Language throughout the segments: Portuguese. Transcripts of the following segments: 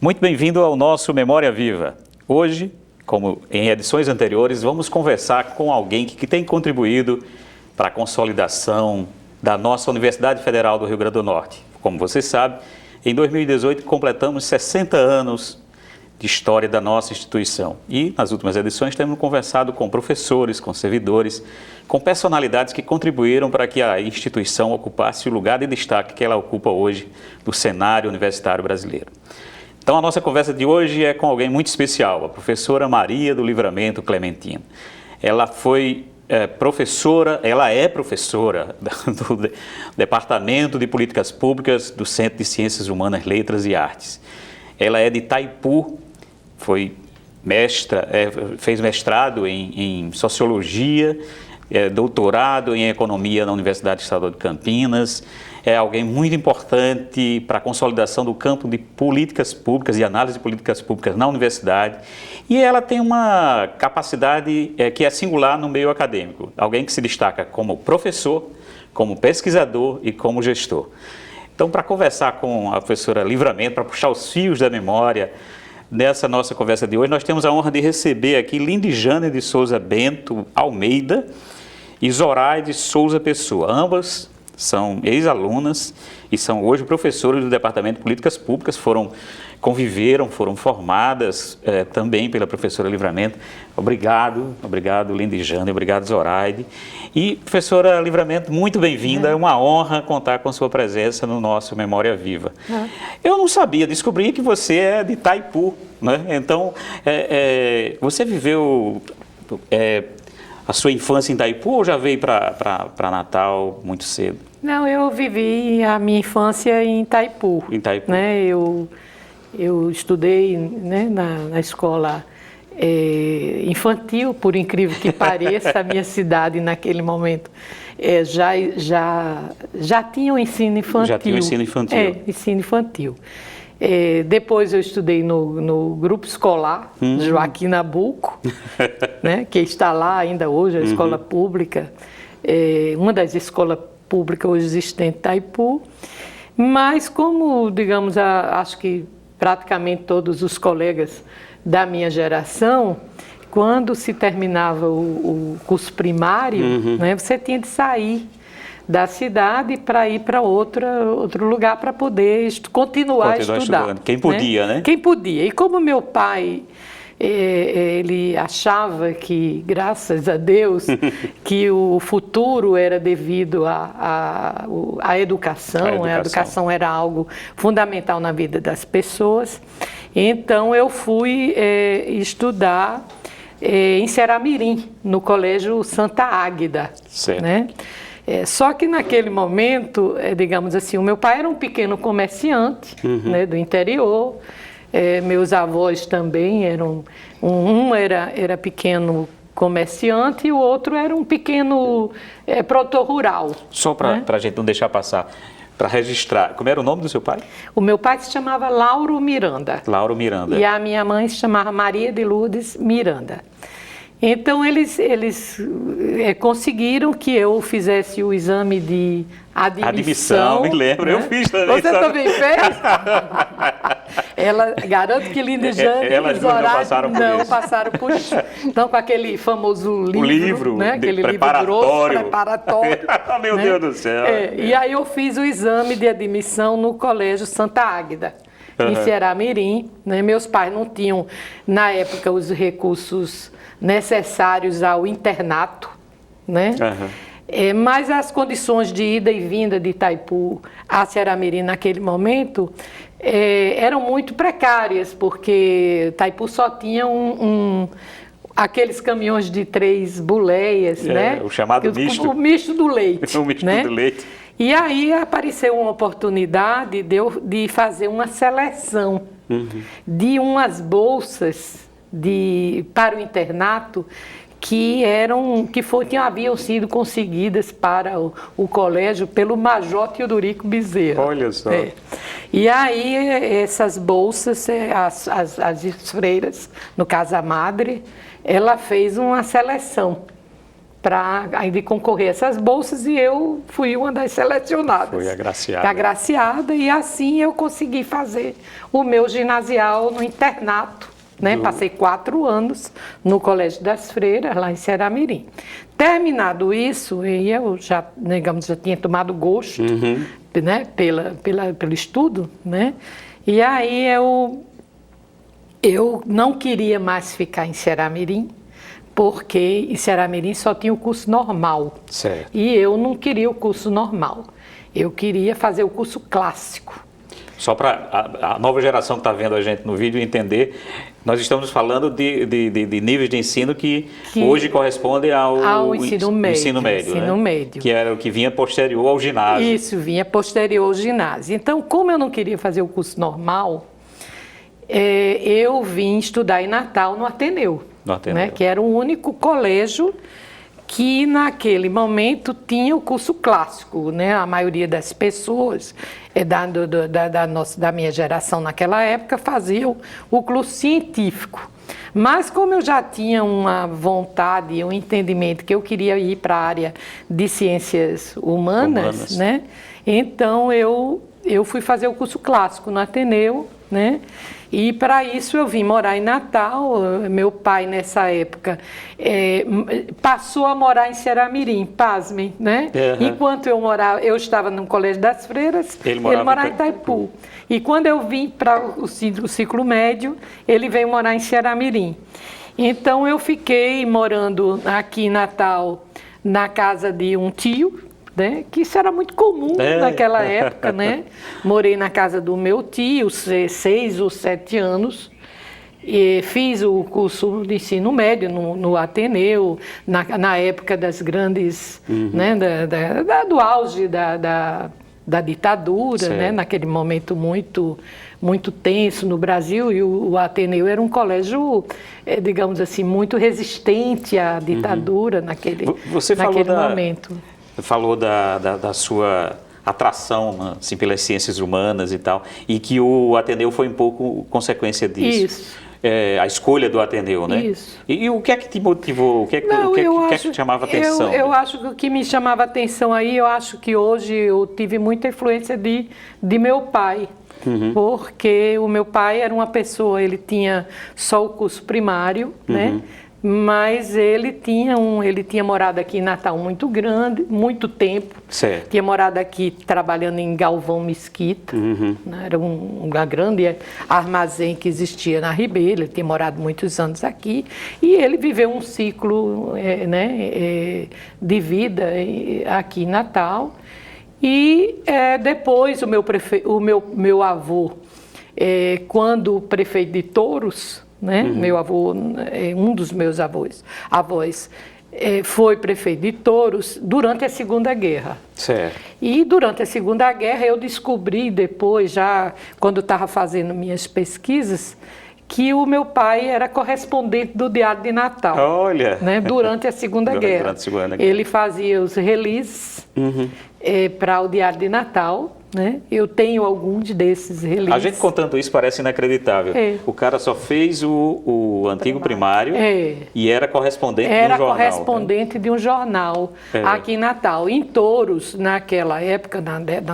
Muito bem-vindo ao nosso Memória Viva. Hoje, como em edições anteriores, vamos conversar com alguém que tem contribuído para a consolidação da nossa Universidade Federal do Rio Grande do Norte. Como você sabe, em 2018 completamos 60 anos de história da nossa instituição. E nas últimas edições temos conversado com professores, com servidores, com personalidades que contribuíram para que a instituição ocupasse o lugar de destaque que ela ocupa hoje no cenário universitário brasileiro. Então a nossa conversa de hoje é com alguém muito especial, a professora Maria do Livramento Clementino. Ela é professora do Departamento de Políticas Públicas do Centro de Ciências Humanas, Letras e Artes. Ela é de Itaipu, fez mestrado em Sociologia, doutorado em Economia na Universidade Estadual de Campinas. É alguém muito importante para a consolidação do campo de políticas públicas e análise de políticas públicas na universidade. E ela tem uma capacidade que é singular no meio acadêmico. Alguém que se destaca como professor, como pesquisador e como gestor. Então, para conversar com a professora Livramento, para puxar os fios da memória, nessa nossa conversa de hoje, nós temos a honra de receber aqui Lindijane de Souza Bento Almeida e Zoraide Souza Pessoa. Ambas são ex-alunas e são hoje professores do Departamento de Políticas Públicas, foram formadas também pela professora Livramento. Obrigado Lindijane, obrigado Zoraide. E professora Livramento, muito bem-vinda, é uma honra contar com sua presença no nosso Memória Viva. Eu não sabia, descobri que você é de Itaipu, né? Então, você viveu a sua infância em Itaipu ou já veio para Natal muito cedo? Não, eu vivi a minha infância em Itaipu. Em Itaipu. Né? Eu estudei, né, na escola infantil, por incrível que pareça, a minha cidade naquele momento já tinha o ensino infantil. Já tinha o ensino infantil. Ensino infantil. Depois eu estudei no grupo escolar Joaquim Nabuco, né, que está lá ainda hoje, a escola pública, uma das escolas públicas hoje existentes em Itaipu. Mas como, digamos, acho que praticamente todos os colegas da minha geração, quando se terminava o curso primário, né, você tinha de sair da cidade para ir para outro lugar para poder continuar estudando. Quem podia, né? Quem podia. E como meu pai, ele achava que, graças a Deus, que o futuro era devido à educação, a educação era algo fundamental na vida das pessoas, então eu fui estudar em Ceará-Mirim, no Colégio Santa Águida. Certo. Né? Só que naquele momento, digamos assim, o meu pai era um pequeno comerciante, né, do interior, meus avós também eram, um era pequeno comerciante e o outro era um pequeno produtor rural. Só para a gente não deixar passar, para registrar, como era o nome do seu pai? O meu pai se chamava Lauro Miranda. Lauro Miranda. E a minha mãe se chamava Maria de Lourdes Miranda. Então, eles conseguiram que eu fizesse o exame de admissão. Me lembro, né? Eu fiz também. Você também fez? Garanto que Lindijane e Zoraide não passaram por isso. Então, com aquele famoso livro, né? Aquele livro grosso, preparatório. Meu Deus do céu. E aí eu fiz o exame de admissão no Colégio Santa Águida, em Ceará-Mirim. Né? Meus pais não tinham, na época, os recursos necessários ao internato, né? Mas as condições de ida e vinda de Itaipu a Ceará-Mirim naquele momento eram muito precárias, porque Itaipu só tinha aqueles caminhões de 3 boleias, né? O chamado misto. O misto do leite. O misto, né? Do leite. E aí apareceu uma oportunidade de fazer uma seleção de umas bolsas para o internato que haviam sido conseguidas para o colégio pelo Major Teodorico Bezerra. Olha só. E aí essas bolsas, as freiras, no caso a madre, ela fez uma seleção para ainda concorrer a essas bolsas, e eu fui uma das selecionadas. Foi agraciada. Agraciada, e assim eu consegui fazer o meu ginasial no internato, né? Passei 4 anos no Colégio das Freiras, lá em Ceará-Mirim. Terminado isso, eu já, digamos, já tinha tomado gosto, né? Pelo estudo, né? E aí eu não queria mais ficar em Ceará-Mirim, porque em Ceará-Mirim só tinha o curso normal. Certo. E eu não queria o curso normal. Eu queria fazer o curso clássico. Só para a nova geração que está vendo a gente no vídeo entender, nós estamos falando de níveis de ensino que hoje correspondem ao ensino médio, que era o que vinha posterior ao ginásio. Isso, vinha posterior ao ginásio. Então, como eu não queria fazer o curso normal, eu vim estudar em Natal, no Ateneu. Né, que era o único colégio que naquele momento tinha o curso clássico, né? A maioria das pessoas da minha geração naquela época faziam o curso científico. Mas como eu já tinha uma vontade, um entendimento que eu queria ir para a área de ciências humanas, né? Então eu fui fazer o curso clássico no Ateneu, né? E para isso eu vim morar em Natal. Meu pai, nessa época, passou a morar em Ceará-Mirim, pasmem, né? Enquanto eu estava no Colégio das Freiras, ele morava em Itaipu. E quando eu vim para o ciclo médio, ele veio morar em Ceará-Mirim. Então eu fiquei morando aqui em Natal, na casa de um tio, né? Que isso era muito comum naquela época, né? Morei na casa do meu tio 6 ou 7 anos, e fiz o curso de ensino médio no Ateneu, na época das grandes, né? Do auge da ditadura, né? Naquele momento muito tenso no Brasil, e o Ateneu era um colégio, digamos assim, muito resistente à ditadura naquele momento. Você falou da sua atração, assim, pelas ciências humanas e tal, e que o Ateneu foi um pouco consequência disso. Isso. A escolha do Ateneu, né? Isso. E o que é que te motivou? O que é que te chamava atenção? Eu acho que o que me chamava atenção aí, eu acho que hoje eu tive muita influência de meu pai. Porque o meu pai era uma pessoa, ele tinha só o curso primário, né? Mas ele tinha morado aqui em Natal muito tempo. Certo. Tinha morado aqui trabalhando em Galvão Mesquita, né? Era uma grande armazém que existia na Ribeira. Ele tinha morado muitos anos aqui e ele viveu um ciclo de vida aqui em Natal. E depois o meu avô, quando prefeito de Touros, né? Meu avô, um dos meus avós, foi prefeito de Touros durante a Segunda Guerra. Certo. E durante a Segunda Guerra eu descobri depois, já quando estava fazendo minhas pesquisas, que o meu pai era correspondente do Diário de Natal. Olha! Né? Durante a Segunda Guerra. Durante a Segunda Guerra. Ele fazia os releases para o Diário de Natal. Né? Eu tenho alguns desses releases. A gente contando isso parece inacreditável. O cara só fez o antigo primário e era correspondente de um jornal. Era correspondente de um jornal aqui em Natal. Em Touros, naquela época,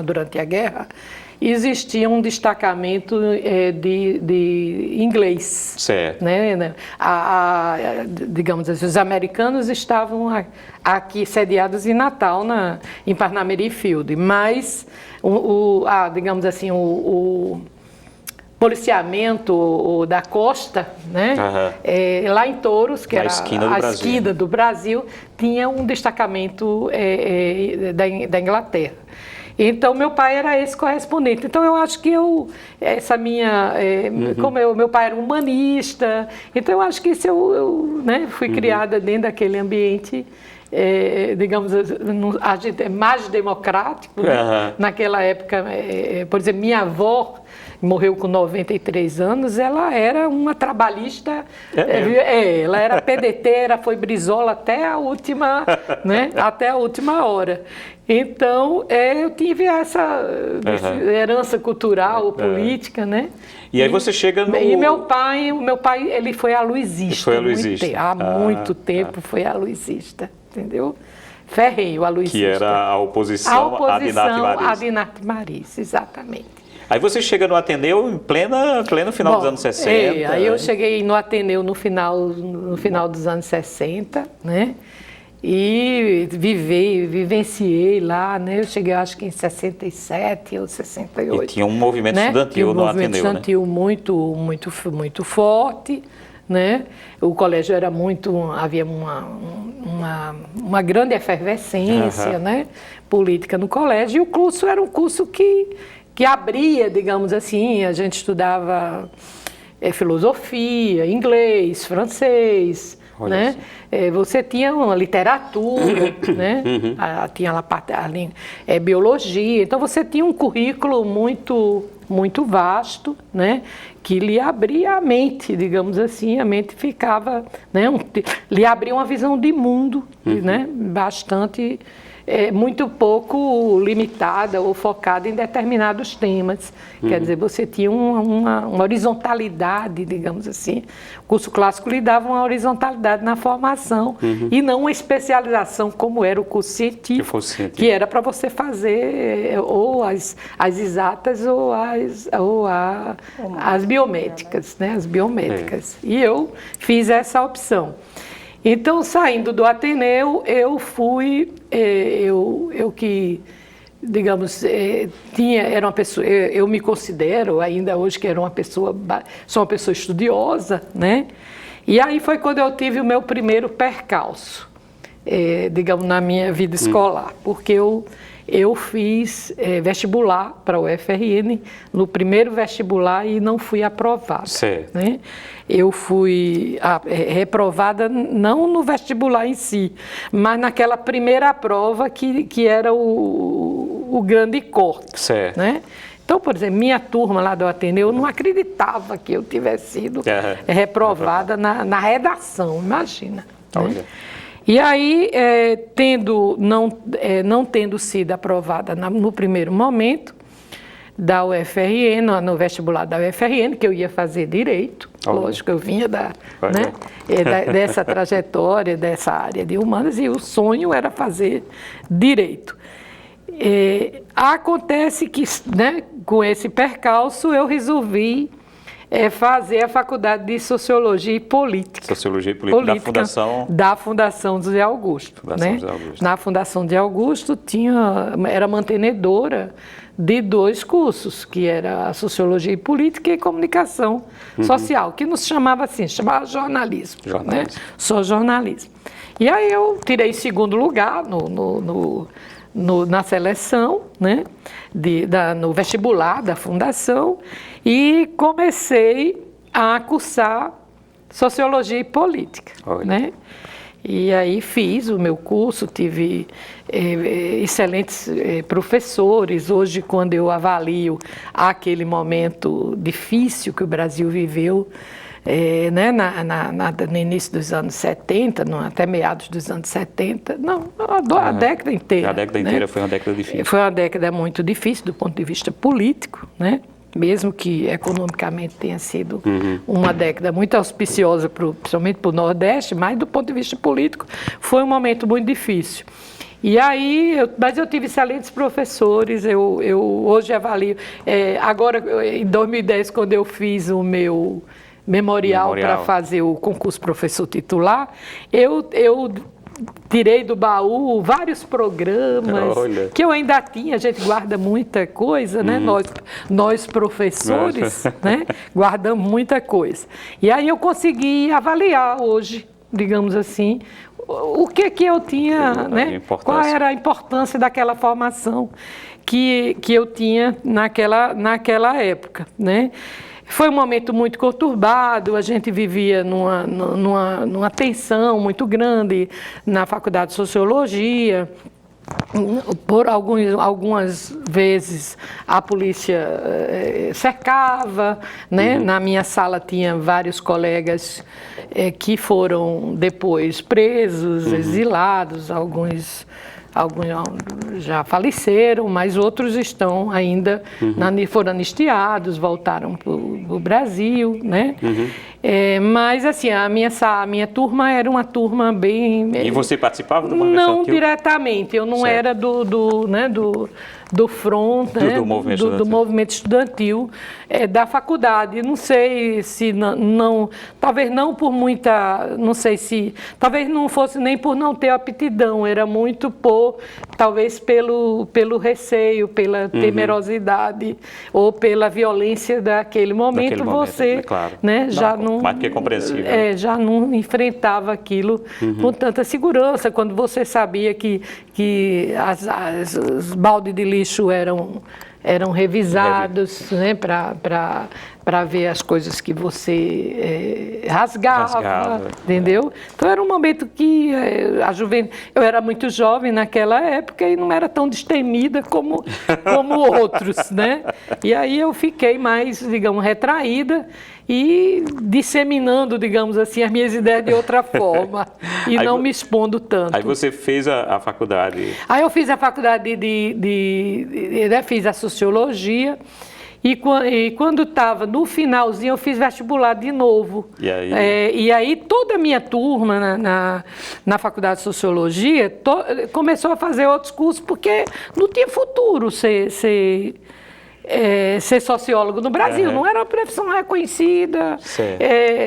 durante a guerra, existia um destacamento de inglês. Certo. Né? Digamos assim, os americanos estavam aqui sediados em Natal, em Parnamirim Field, mas digamos assim, o policiamento da costa, né? Lá em Touros, que era a esquina do Brasil, tinha um destacamento da Inglaterra. Então, meu pai era esse correspondente. Então, eu acho que como meu pai era humanista, então eu acho que isso eu fui criada dentro daquele ambiente, digamos, mais democrático. Né? Naquela época, por exemplo, minha avó morreu com 93 anos, ela era uma trabalhista, ela era pedeteira, foi brisola até a última, né? Até a última hora. Então, eu tive essa herança cultural, política, né? E aí você chega no... E o meu pai, ele foi aluizista. Foi aluizista. Há muito tempo foi aluizista. entendeu? Ferrenho, a Luiz Que era a oposição a Dinarte Marisa, exatamente. Aí você chega no Ateneu em pleno final dos anos 60. Aí eu cheguei no Ateneu no final dos anos 60, né? E vivenciei lá, né? Eu cheguei acho que em 67 ou 68. E tinha um movimento estudantil no Ateneu, né? Um movimento estudantil muito forte, né? O colégio era havia uma grande efervescência, né? Política no colégio, e o curso era um curso que abria, digamos assim, a gente estudava filosofia, inglês, francês, né? Você tinha uma literatura, né? Tinha lá biologia, então você tinha um currículo muito vasto, né? Que lhe abria a mente, digamos assim, a mente ficava, né? Lhe abria uma visão de mundo, né? Bastante, muito pouco limitada ou focada em determinados temas. Quer dizer, você tinha uma horizontalidade, digamos assim. O curso clássico lhe dava uma horizontalidade na formação e não uma especialização como era o curso científico, que era para você fazer ou as exatas ou as biomédicas, né? As biomédicas. E eu fiz essa opção. Então, saindo do Ateneu, eu fui, eu que, digamos, era uma pessoa, eu me considero ainda hoje que sou uma pessoa estudiosa, né? E aí foi quando eu tive o meu primeiro percalço, digamos, na minha vida escolar, porque eu fiz vestibular para o UFRN, no primeiro vestibular, e não fui aprovada. Certo. Né? Eu fui reprovada não no vestibular em si, mas naquela primeira prova que era o grande corte. Certo. Né? Então, por exemplo, minha turma lá do Ateneu não acreditava que eu tivesse sido reprovada na redação, imagina. Né? E aí, não tendo sido aprovada no primeiro momento da UFRN, no vestibular da UFRN, que eu ia fazer Direito, lógico, eu vinha dessa trajetória, dessa área de humanas, e o sonho era fazer Direito. Acontece que, né, com esse percalço, eu resolvi fazer a Faculdade de Sociologia e Política. Sociologia e Política da Fundação José Augusto. Na Fundação de Augusto era mantenedora de 2 cursos, que era a Sociologia e Política e Comunicação Social, que nos chamava assim, chamava jornalismo. Né? Só jornalismo. E aí eu tirei 2º lugar na seleção, né, no vestibular da Fundação, e comecei a cursar Sociologia e Política. Né? E aí fiz o meu curso, tive excelentes professores. Hoje, quando eu avalio aquele momento difícil que o Brasil viveu, né, no início dos anos 70, até meados dos anos 70, a década inteira. A década inteira, né? Foi uma década difícil. Foi uma década muito difícil do ponto de vista político, né? Mesmo que economicamente tenha sido uma década muito auspiciosa, principalmente para o Nordeste, mas do ponto de vista político foi um momento muito difícil. E aí, mas eu tive excelentes professores, eu hoje avalio. Agora, em 2010, quando eu fiz o meu memorial para fazer o concurso professor titular, eu tirei do baú vários programas que eu ainda tinha. A gente guarda muita coisa, né? Nós professores, né? Guardamos muita coisa. E aí eu consegui avaliar hoje, digamos assim, o que eu tinha, né? Qual era a importância daquela formação que eu tinha naquela época, né? Foi um momento muito conturbado, a gente vivia numa tensão muito grande na Faculdade de Sociologia. Por algumas vezes a polícia cercava, né? Na minha sala tinha vários colegas que foram depois presos, exilados, alguns já faleceram, mas outros estão ainda, foram anistiados, voltaram para o Brasil, né? Mas, assim, a minha turma era uma turma bem... E você participava do movimento Não estudantil? diretamente, eu não era do front, né? do movimento estudantil da faculdade. Não sei se talvez não por muita, não sei se, talvez não fosse nem por não ter aptidão, era muito talvez pelo receio, pela temerosidade ou pela violência daquele momento, você, claro. né, já não, mais que é compreensível. Já não enfrentava aquilo com tanta segurança, quando você sabia que os baldes de lixo eram revisados, né, para ver as coisas que você rasgava, entendeu? Então era um momento que a juventude... Eu era muito jovem naquela época e não era tão destemida como outros, né? E aí eu fiquei mais, digamos, retraída e disseminando, digamos assim, as minhas ideias de outra forma e não me expondo tanto. Aí você fez a faculdade? Aí eu fiz a faculdade fiz a sociologia e quando estava no finalzinho eu fiz vestibular de novo. E aí toda a minha turma na faculdade de sociologia começou a fazer outros cursos porque não tinha futuro ser sociólogo no Brasil, não era uma profissão reconhecida,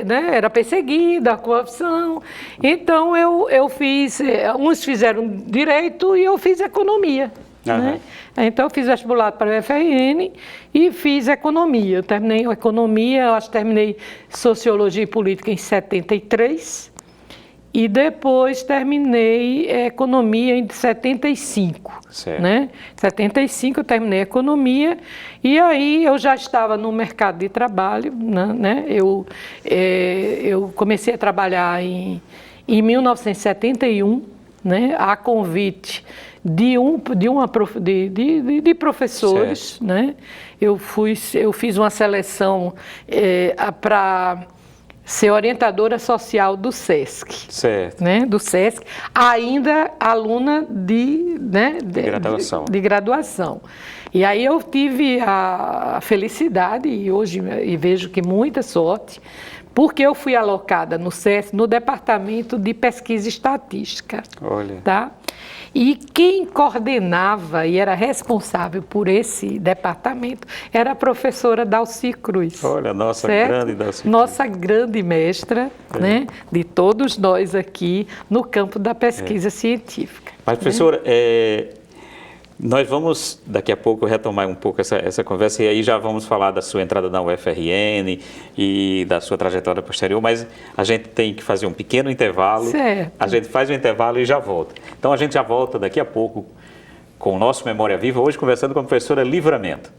né, era perseguida a corrupção. Então eu fiz, uns fizeram direito e eu fiz economia. Né? Então eu fiz vestibular para o UFRN e fiz economia. Eu terminei economia, eu acho que terminei sociologia e política em 73 e depois terminei economia em 75. Né? Em 75 eu terminei economia e aí eu já estava no mercado de trabalho, né? Eu comecei a trabalhar em 1971, né? A convite de professores, né? Eu fiz uma seleção para ser orientadora social do SESC, né? Do SESC, ainda aluna de graduação. E aí eu tive a felicidade e hoje vejo que muita sorte, porque eu fui alocada no SESC no departamento de pesquisa estatística. Olha. Tá? E quem coordenava e era responsável por esse departamento era a professora Dalci Cruz. Olha, nossa grande Dalci Cruz. Nossa grande mestra, né, de todos nós aqui no campo da pesquisa científica. Mas, professora, nós vamos daqui a pouco retomar um pouco essa conversa e aí já vamos falar da sua entrada na UFRN e da sua trajetória posterior, mas a gente tem que fazer um pequeno intervalo. Certo. A gente faz o intervalo e já volta. Então a gente já volta daqui a pouco com o nosso Memória Viva, hoje conversando com a professora Livramento.